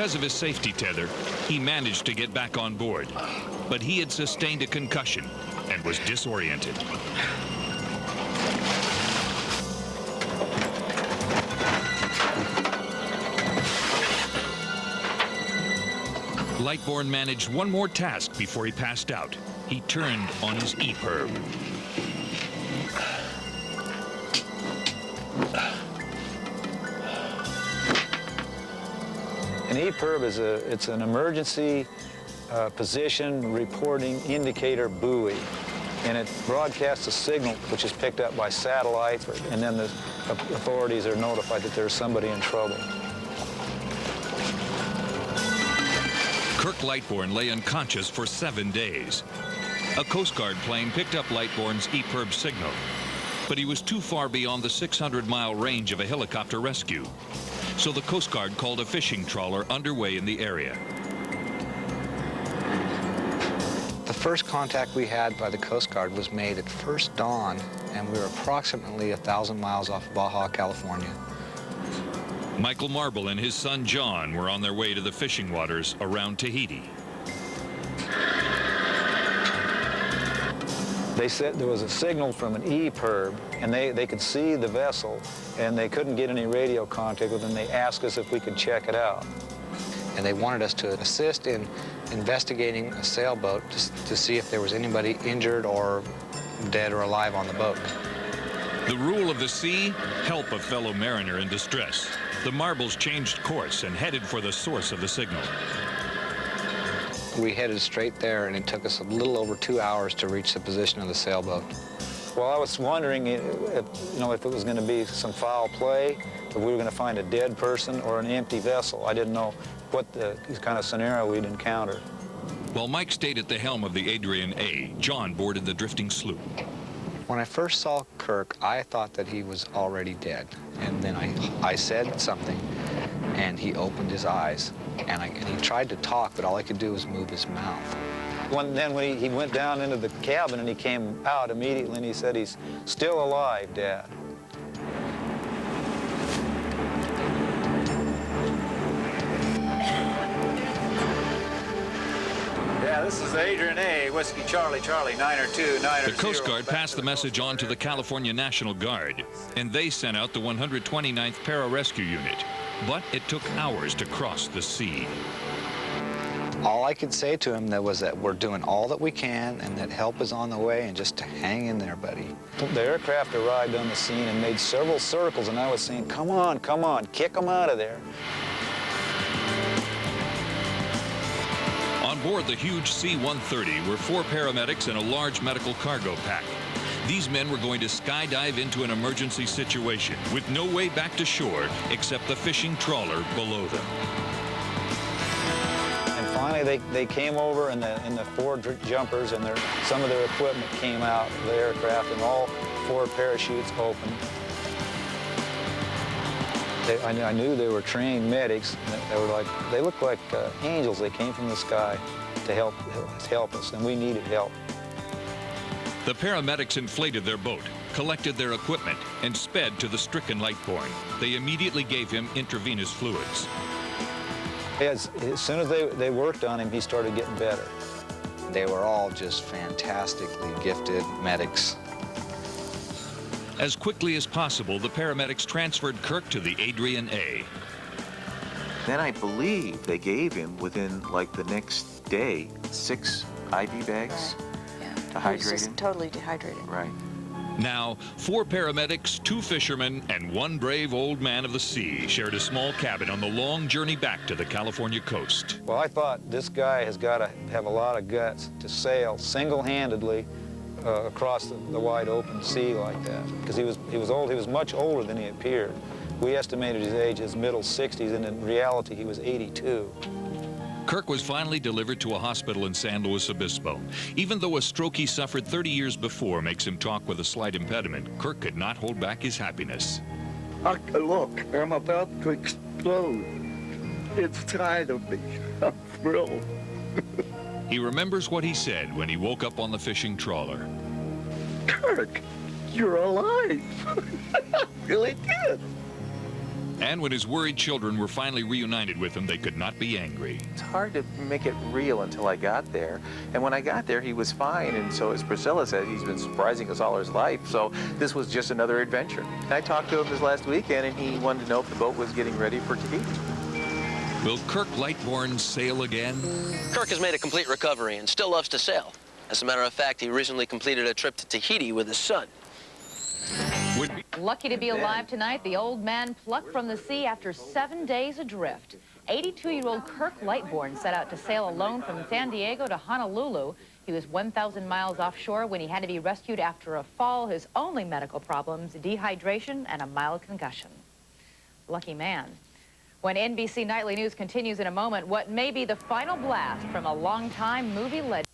Because of his safety tether, he managed to get back on board. But he had sustained a concussion and was disoriented. Lightbourne managed one more task before he passed out. He turned on his E-perb. An E-perb is it's an emergency position reporting indicator buoy, and it broadcasts a signal which is picked up by satellite, and then the authorities are notified that there's somebody in trouble. Kirk Lightbourne lay unconscious for 7 days. A Coast Guard plane picked up Lightbourne's E-perb signal, but he was too far beyond the 600-mile range of a helicopter rescue. So the Coast Guard called a fishing trawler underway in the area. The first contact we had by the Coast Guard was made at first dawn, and we were approximately 1,000 miles off Baja, California. Michael Marble and his son John were on their way to the fishing waters around Tahiti. They said there was a signal from an E-perb, and they could see the vessel, and they couldn't get any radio contact with them. They asked us if we could check it out. And they wanted us to assist in investigating a sailboat to see if there was anybody injured or dead or alive on the boat. The rule of the sea: help a fellow mariner in distress. The Marbles changed course and headed for the source of the signal. We headed straight there, and it took us a little over 2 hours to reach the position of the sailboat. Well, I was wondering if it was going to be some foul play, if we were going to find a dead person or an empty vessel. I didn't know what kind of scenario we'd encounter. While Mike stayed at the helm of the Adrian A, John boarded the drifting sloop. When I first saw Kirk, I thought that he was already dead. And then I said something, and he opened his eyes. And he tried to talk, but all I could do was move his mouth. Then when he went down into the cabin, and he came out immediately, and he said, "He's still alive, Dad." Yeah, this is Adrian A, Whiskey Charlie, Charlie, 902, 902. The Coast Guard passed the message on to the California National Guard, and they sent out the 129th Pararescue Unit. But it took hours to cross the sea. All I could say to him was that we're doing all that we can, and that help is on the way, and just to hang in there, buddy. The aircraft arrived on the scene and made several circles, and I was saying, come on, kick them out of there. On board the huge C-130 were 4 paramedics and a large medical cargo pack. These men were going to skydive into an emergency situation with no way back to shore except the fishing trawler below them. And finally, they came over in the 4 jumpers, and some of their equipment came out of the aircraft, and all 4 parachutes opened. I knew they were trained medics. They looked like angels. They came from the sky to help us, and we needed help. The paramedics inflated their boat, collected their equipment, and sped to the stricken Lightbourne. They immediately gave him intravenous fluids. As soon as they worked on him, he started getting better. They were all just fantastically gifted medics. As quickly as possible, the paramedics transferred Kirk to the Adrian A. Then I believe they gave him, within like the next day, 6 IV bags. To hydrate him? Totally dehydrated. Right. Now, 4 paramedics, 2 fishermen, and 1 brave old man of the sea shared a small cabin on the long journey back to the California coast. Well, I thought this guy has got to have a lot of guts to sail single-handedly across the wide open sea like that, because he was old. He was much older than he appeared. We estimated his age as middle 60s, and in reality, he was 82. Kirk was finally delivered to a hospital in San Luis Obispo. Even though a stroke he suffered 30 years before makes him talk with a slight impediment, Kirk could not hold back his happiness. Look, I'm about to explode. It's tired of me. I'm thrilled. He remembers what he said when he woke up on the fishing trawler. Kirk, you're alive. I really did. And when his worried children were finally reunited with him, they could not be angry. It's hard to make it real until I got there. And when I got there, he was fine. And so, as Priscilla said, he's been surprising us all his life. So this was just another adventure. I talked to him this last weekend, and he wanted to know if the boat was getting ready for Tahiti. Will Kirk Lightbourne sail again? Kirk has made a complete recovery and still loves to sail. As a matter of fact, he recently completed a trip to Tahiti with his son. Lucky to be alive tonight, the old man plucked from the sea after 7 days adrift. 82-year-old Kirk Lightbourne set out to sail alone from San Diego to Honolulu. He was 1,000 miles offshore when he had to be rescued after a fall. His only medical problems, dehydration and a mild concussion. Lucky man. When NBC Nightly News continues in a moment, what may be the final blast from a longtime movie legend.